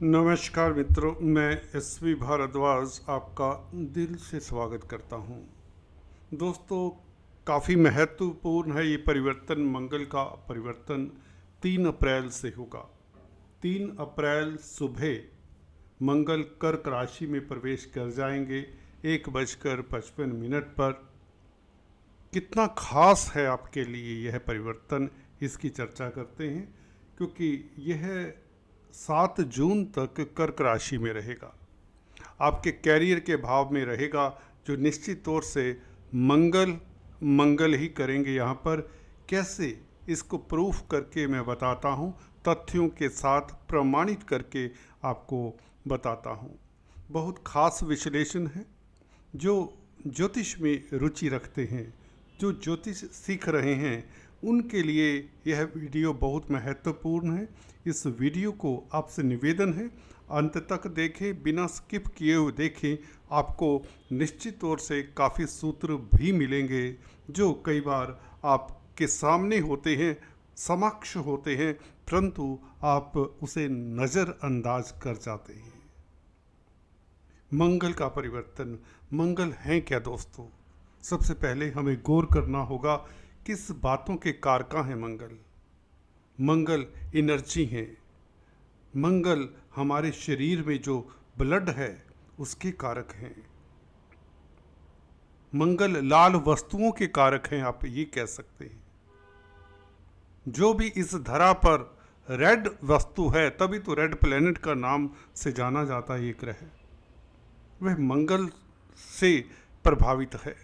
नमस्कार मित्रों, मैं एसवी भारद्वाज आपका दिल से स्वागत करता हूं। दोस्तों, काफ़ी महत्वपूर्ण है ये परिवर्तन। मंगल का परिवर्तन 3 अप्रैल से होगा। 3 अप्रैल सुबह मंगल कर्क राशि में प्रवेश कर जाएंगे 1:55 पर। कितना खास है आपके लिए यह परिवर्तन, इसकी चर्चा करते हैं, क्योंकि यह 7 जून तक कर्क राशि में रहेगा। आपके कैरियर के भाव में रहेगा, जो निश्चित तौर से मंगल ही करेंगे। यहाँ पर कैसे, इसको प्रूफ करके मैं बताता हूँ, तथ्यों के साथ प्रमाणित करके आपको बताता हूँ। बहुत खास विश्लेषण है। जो ज्योतिष में रुचि रखते हैं, जो ज्योतिष सीख रहे हैं, उनके लिए यह वीडियो बहुत महत्वपूर्ण है। इस वीडियो को आपसे निवेदन है अंत तक देखें, बिना स्किप किए हुए देखें। आपको निश्चित तौर से काफ़ी सूत्र भी मिलेंगे जो कई बार आपके सामने होते हैं, समक्ष होते हैं, परंतु आप उसे नज़रअंदाज कर जाते हैं। मंगल का परिवर्तन, मंगल है क्या दोस्तों? सबसे पहले हमें गौर करना होगा किस बातों के कारक हैं मंगल। मंगल एनर्जी है। मंगल हमारे शरीर में जो ब्लड है उसके कारक हैं। मंगल लाल वस्तुओं के कारक हैं, आप ये कह सकते हैं। जो भी इस धरा पर रेड वस्तु है, तभी तो रेड प्लेनेट का नाम से जाना जाता है ये ग्रह, वह मंगल से प्रभावित है।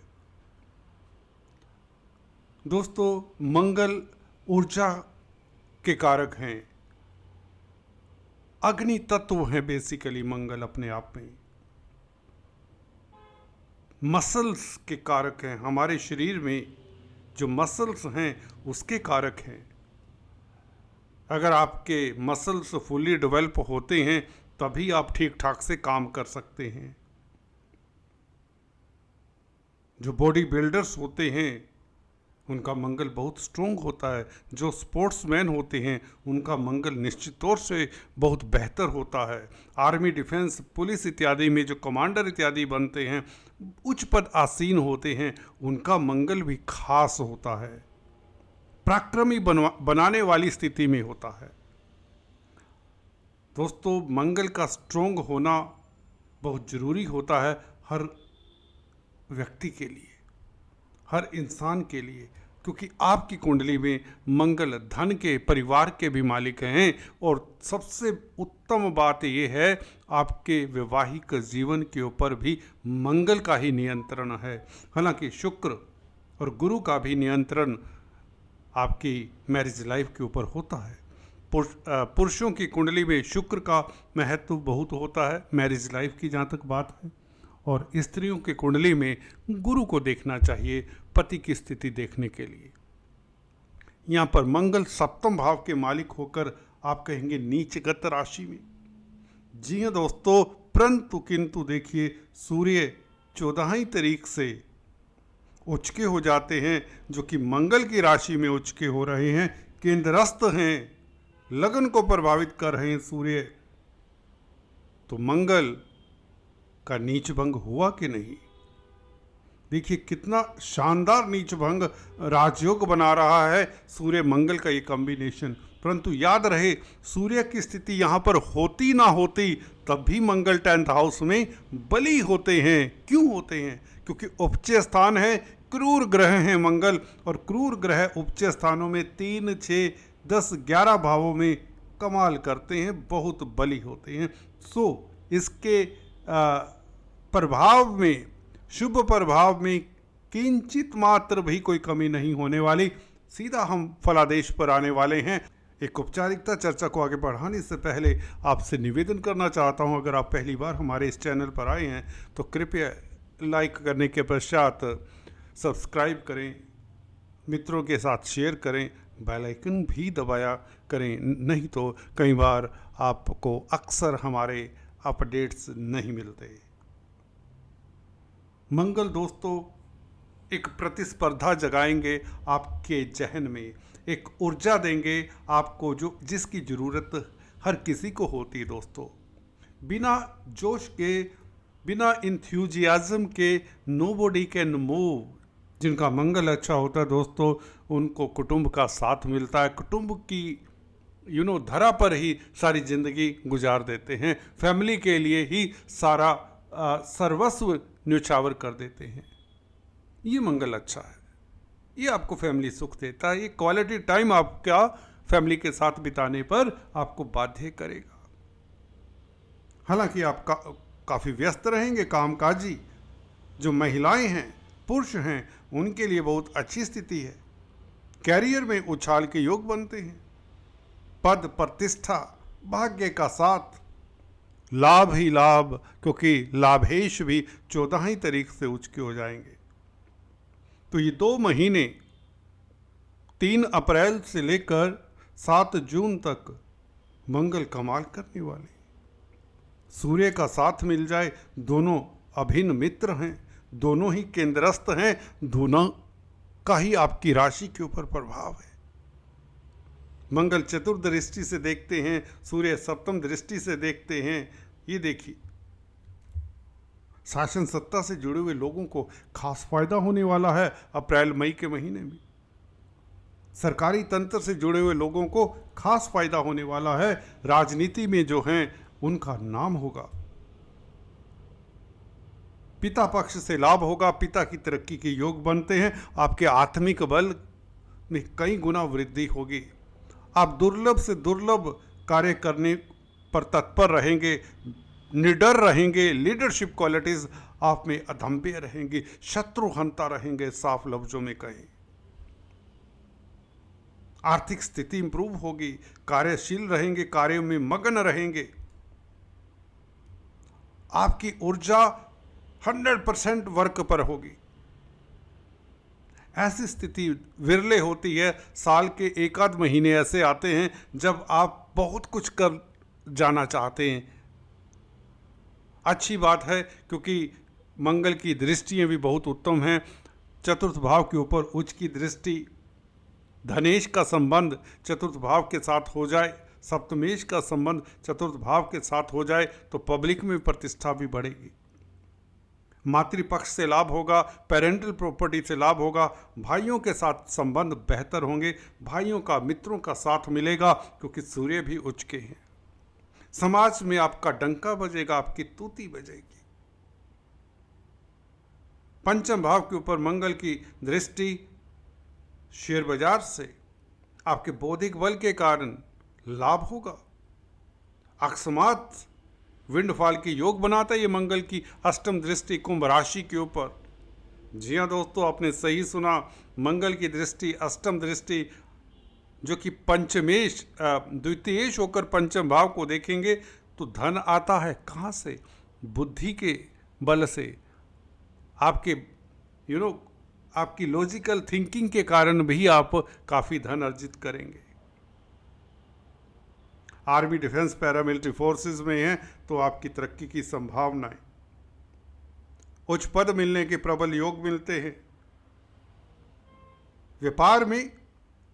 दोस्तों, मंगल ऊर्जा के कारक हैं, अग्नि तत्व है बेसिकली मंगल अपने आप में। मसल्स के कारक हैं, हमारे शरीर में जो मसल्स हैं उसके कारक हैं। अगर आपके मसल्स फुली डेवलप होते हैं तभी आप ठीक ठाक से काम कर सकते हैं। जो बॉडी बिल्डर्स होते हैं उनका मंगल बहुत स्ट्रोंग होता है। जो स्पोर्ट्समैन होते हैं उनका मंगल निश्चित तौर से बहुत बेहतर होता है। आर्मी, डिफेंस, पुलिस इत्यादि में जो कमांडर इत्यादि बनते हैं, उच्च पद आसीन होते हैं, उनका मंगल भी खास होता है, पराक्रमी बनाने वाली स्थिति में होता है। दोस्तों, मंगल का स्ट्रोंग होना बहुत ज़रूरी होता है हर व्यक्ति के लिए, हर इंसान के लिए, क्योंकि आपकी कुंडली में मंगल धन के, परिवार के भी मालिक हैं। और सबसे उत्तम बात यह है, आपके वैवाहिक जीवन के ऊपर भी मंगल का ही नियंत्रण है। हालांकि शुक्र और गुरु का भी नियंत्रण आपकी मैरिज लाइफ के ऊपर होता है। पुरुषों की कुंडली में शुक्र का महत्व बहुत होता है मैरिज लाइफ की जहाँ तक बात है, और स्त्रियों की कुंडली में गुरु को देखना चाहिए पति की स्थिति देखने के लिए। यहाँ पर मंगल सप्तम भाव के मालिक होकर आप कहेंगे नीचगत राशि में। जी हाँ दोस्तों, परंतु किंतु देखिए, सूर्य 14ही तारीख से उचके हो जाते हैं, जो कि मंगल की राशि में उचके हो रहे हैं, केंद्रस्थ हैं, लगन को प्रभावित कर रहे हैं सूर्य। तो मंगल का नीच भंग हुआ कि नहीं? देखिए कितना शानदार नीच भंग राजयोग बना रहा है सूर्य मंगल का ये कॉम्बिनेशन। परंतु याद रहे, सूर्य की स्थिति यहाँ पर होती ना होती तब भी मंगल 10th हाउस में बली होते हैं। क्यों होते हैं? क्योंकि उपचय स्थान है, क्रूर ग्रह हैं मंगल, और क्रूर ग्रह उपचय स्थानों में 3, 6, 10, 11 भावों में कमाल करते हैं, बहुत बली होते हैं। सो इसके प्रभाव में, शुभ प्रभाव में किंचित मात्र भी कोई कमी नहीं होने वाली। सीधा हम फलादेश पर आने वाले हैं। एक औपचारिकता चर्चा को आगे बढ़ाने से पहले आपसे निवेदन करना चाहता हूं, अगर आप पहली बार हमारे इस चैनल पर आए हैं तो कृपया लाइक करने के पश्चात सब्सक्राइब करें, मित्रों के साथ शेयर करें, बेल आइकन भी दबाया करें, नहीं तो कई बार आपको अक्सर हमारे अपडेट्स नहीं मिलते। मंगल दोस्तों एक प्रतिस्पर्धा जगाएंगे आपके जहन में, एक ऊर्जा देंगे आपको जो जिसकी ज़रूरत हर किसी को होती है दोस्तों। बिना जोश के, बिना इंथ्यूजियाज्म के नोबडी कैन मूव। जिनका मंगल अच्छा होता है दोस्तों, उनको कुटुंब का साथ मिलता है, कुटुंब की धरा पर ही सारी जिंदगी गुजार देते हैं, फैमिली के लिए ही सारा सर्वस्व न्यौछावर कर देते हैं। ये मंगल अच्छा है, ये आपको फैमिली सुख देता है, ये क्वालिटी टाइम आपका फैमिली के साथ बिताने पर आपको बाध्य करेगा। हालांकि आप काफ़ी व्यस्त रहेंगे, कामकाजी। जो महिलाएं हैं, पुरुष हैं, उनके लिए बहुत अच्छी स्थिति है। कैरियर में उछाल के योग बनते हैं, पद प्रतिष्ठा भाग्य का साथ, लाभ ही लाभ, क्योंकि लाभेश भी 14 तारीख से उच्च के हो जाएंगे। तो ये 2 महीने 3 अप्रैल से लेकर 7 जून तक मंगल कमाल करने वाले। सूर्य का साथ मिल जाए, दोनों अभिन्न मित्र हैं, दोनों ही केंद्रस्थ हैं, दोनों का ही आपकी राशि के ऊपर प्रभाव है। मंगल चतुर्थ दृष्टि से देखते हैं, सूर्य सप्तम दृष्टि से देखते हैं। ये देखिए, शासन सत्ता से जुड़े हुए लोगों को खास फायदा होने वाला है अप्रैल मई के महीने में। सरकारी तंत्र से जुड़े हुए लोगों को खास फायदा होने वाला है। राजनीति में जो हैं उनका नाम होगा। पिता पक्ष से लाभ होगा, पिता की तरक्की के योग बनते हैं। आपके आत्मिक बल में कई गुना वृद्धि होगी। आप दुर्लभ से दुर्लभ कार्य करने पर तत्पर रहेंगे, निडर रहेंगे, लीडरशिप क्वालिटीज आप में अदम्य रहेंगी, शत्रु हंता रहेंगे, साफ लफ्जों में कहें। आर्थिक स्थिति इंप्रूव होगी, कार्यशील रहेंगे, कार्यों में मग्न रहेंगे। आपकी ऊर्जा 100% वर्क पर होगी। ऐसी स्थिति विरले होती है, साल के 1 आध महीने ऐसे आते हैं जब आप बहुत कुछ कर जाना चाहते हैं। अच्छी बात है, क्योंकि मंगल की दृष्टियाँ भी बहुत उत्तम हैं। चतुर्थ भाव के ऊपर उच्च की दृष्टि, धनेश का संबंध चतुर्थ भाव के साथ हो जाए, सप्तमेश का संबंध चतुर्थ भाव के साथ हो जाए तो पब्लिक में प्रतिष्ठा भी बढ़ेगी। मातृपक्ष से लाभ होगा, पेरेंटल प्रॉपर्टी से लाभ होगा, भाइयों के साथ संबंध बेहतर होंगे, भाइयों का, मित्रों का साथ मिलेगा, क्योंकि सूर्य भी उच्च के हैं। समाज में आपका डंका बजेगा, आपकी तूती बजेगी। पंचम भाव के ऊपर मंगल की दृष्टि शेयर बाजार से आपके बौद्धिक बल के कारण लाभ होगा। अकस्मात विंडफॉल की योग बनाता है ये मंगल की अष्टम दृष्टि कुंभ राशि के ऊपर। जी हाँ दोस्तों, आपने सही सुना, मंगल की दृष्टि, अष्टम दृष्टि, जो कि पंचमेश द्वितीयेश होकर पंचम भाव को देखेंगे तो धन आता है कहाँ से? बुद्धि के बल से, आपके आपकी लॉजिकल थिंकिंग के कारण भी आप काफ़ी धन अर्जित करेंगे। आर्मी, डिफेंस, पैरामिलिट्री फोर्सेस में हैं तो आपकी तरक्की की संभावनाएं, उच्च पद मिलने के प्रबल योग मिलते हैं। व्यापार में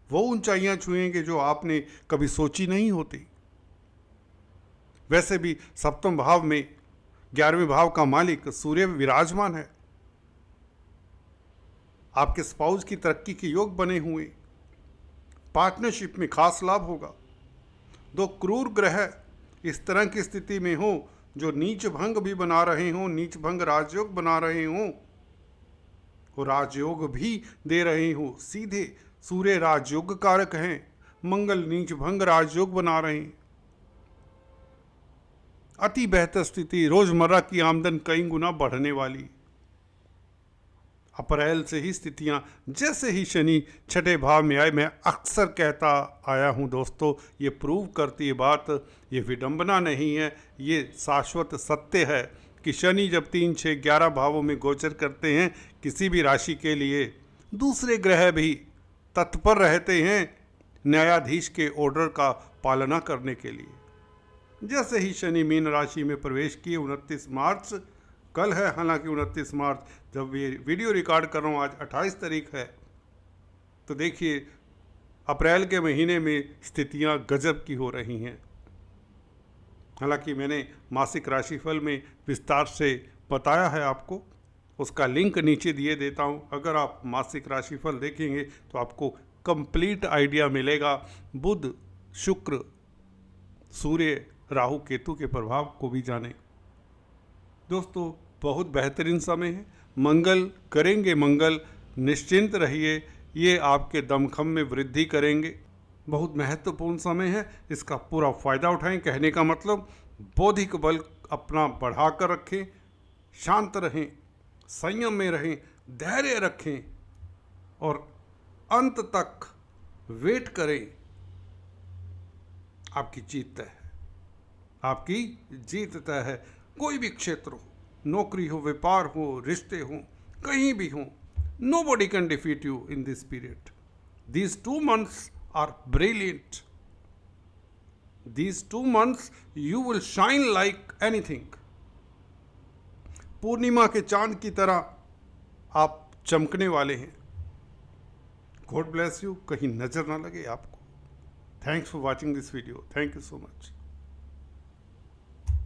वो ऊंचाइयां छुएंगे जो आपने कभी सोची नहीं होती। वैसे भी सप्तम भाव में 11वें भाव का मालिक सूर्य विराजमान है। आपके स्पाउस की तरक्की के योग बने हुए, पार्टनरशिप में खास लाभ होगा। 2 क्रूर ग्रह इस तरह की स्थिति में हो जो नीच भंग भी बना रहे हों, नीच भंग राजयोग बना रहे हों, और राजयोग भी दे रहे हों। सीधे सूर्य राजयोग कारक हैं, मंगल नीच भंग राजयोग बना रहे हैं। अति बेहतर स्थिति, रोजमर्रा की आमदन कई गुना बढ़ने वाली। अप्रैल से ही स्थितियां, जैसे ही शनि 6ठे भाव में आए, मैं अक्सर कहता आया हूं दोस्तों, ये प्रूव करती है बात, ये विडंबना नहीं है, ये शाश्वत सत्य है कि शनि जब 3, 6, 11 भावों में गोचर करते हैं किसी भी राशि के लिए, दूसरे ग्रह भी तत्पर रहते हैं न्यायाधीश के ऑर्डर का पालना करने के लिए। जैसे ही शनि मीन राशि में प्रवेश किए 29 मार्च, कल है हालांकि 29 मार्च, जब ये वीडियो रिकॉर्ड कर रहा हूँ, आज 28 तारीख है, तो देखिए अप्रैल के महीने में स्थितियाँ गजब की हो रही हैं। हालांकि मैंने मासिक राशिफल में विस्तार से बताया है आपको, उसका लिंक नीचे दिए देता हूं। अगर आप मासिक राशिफल देखेंगे तो आपको कंप्लीट आइडिया मिलेगा बुध, शुक्र, सूर्य, राहु, केतु के प्रभाव को भी जाने। दोस्तों, बहुत बेहतरीन समय है, मंगल करेंगे मंगल, निश्चिंत रहिए, ये आपके दमखम में वृद्धि करेंगे। बहुत महत्वपूर्ण समय है, इसका पूरा फायदा उठाएं। कहने का मतलब बौद्धिक बल अपना बढ़ाकर रखें, शांत रहें, संयम में रहें, धैर्य रखें और अंत तक वेट करें। आपकी जीत तय है, आपकी जीत तय है। कोई भी क्षेत्र हो, नौकरी हो, व्यापार हो, रिश्ते हो, कहीं भी हो, nobody can defeat you in this period. These 2 months are brilliant. These 2 months you will shine like anything. पूर्णिमा के चांद की तरह आप चमकने वाले हैं। गॉड ब्लेस यू, कहीं नजर ना लगे आपको। Thanks for watching this video. Thank you so much.